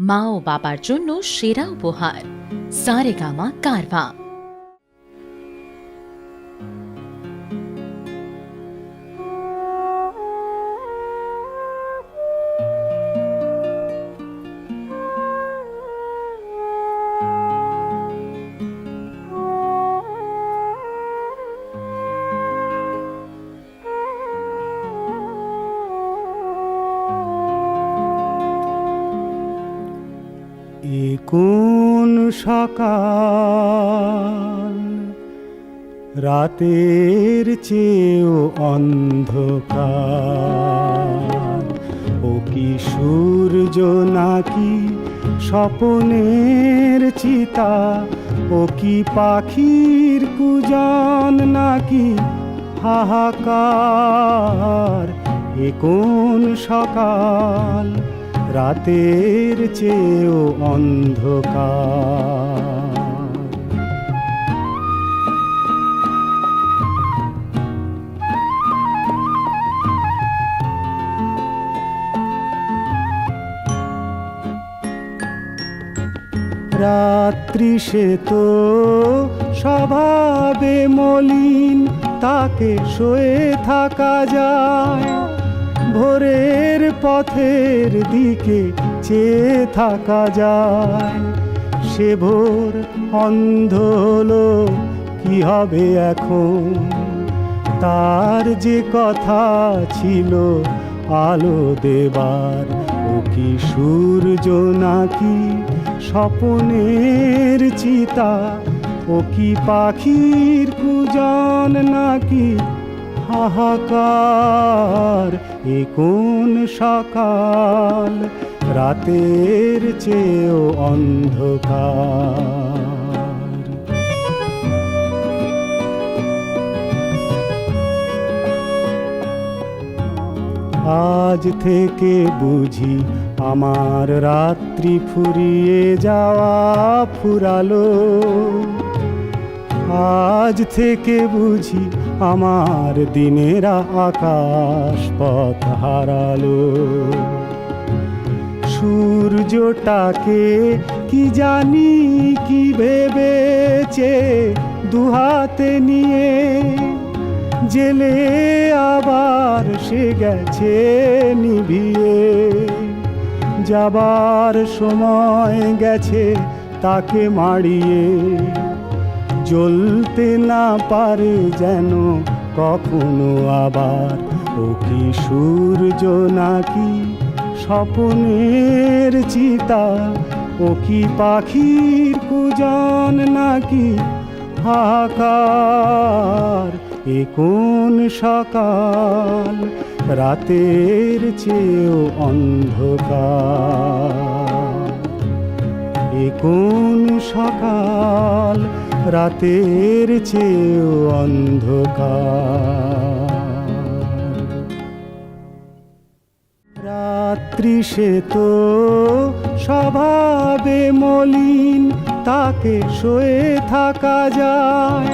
মা ও বাবার জন্য সেরা উপহার সারেগামা কারভা। কোন সকাল রাতের চেয়েও অন্ধকার, ও কি সূর্য নাকি স্বপনের চিতা, ও কি পাখির কুজন নাকি হাহাকার। এ কোন সকাল রাতের চেয়েও অন্ধকার। রাত্রি সে তো স্বভাবে মলিন, তাকে শুয়ে থাকা যায়, ভোরের পথের দিকে চেয়ে থাকা যায়। সে ভোর অন্ধ হলো, কি হবে এখন? তার যে কথা ছিল আলো দেবার, ও কি সূর্য নাকি স্বপনের চিতা, ও কি পাখির কুজন নাকি হাহাকার। এ কোন সকাল রাতের চেয়েও অন্ধকার। আজ থেকে বুঝি আমার রাত্রি ফুরিয়ে যাওয়া ফুরালো, আজ থেকে বুঝি আমার দিনেরা আকাশ পথ হারালো। সূর্যটাকে কি জানি কি ভেবেছে দুহাতে নিয়ে, জেলে আবার সে গেছে নিভিয়ে। যাবার সময় গেছে তাকে মাড়িয়ে, জ্বলতে না পারে যেন কখনো আবার। ও কি সূর্য নাকি স্বপনের চিতা, ও কি পাখির কুজন নাকি হাহাকার। এ কোন সকাল রাতের চেয়েও অন্ধকার। এ কোন সকাল রাতের চেয়েও অন্ধকার। রাত্রি সে তো স্বভাবে মলিন, তাকে শুয়ে থাকা যায়,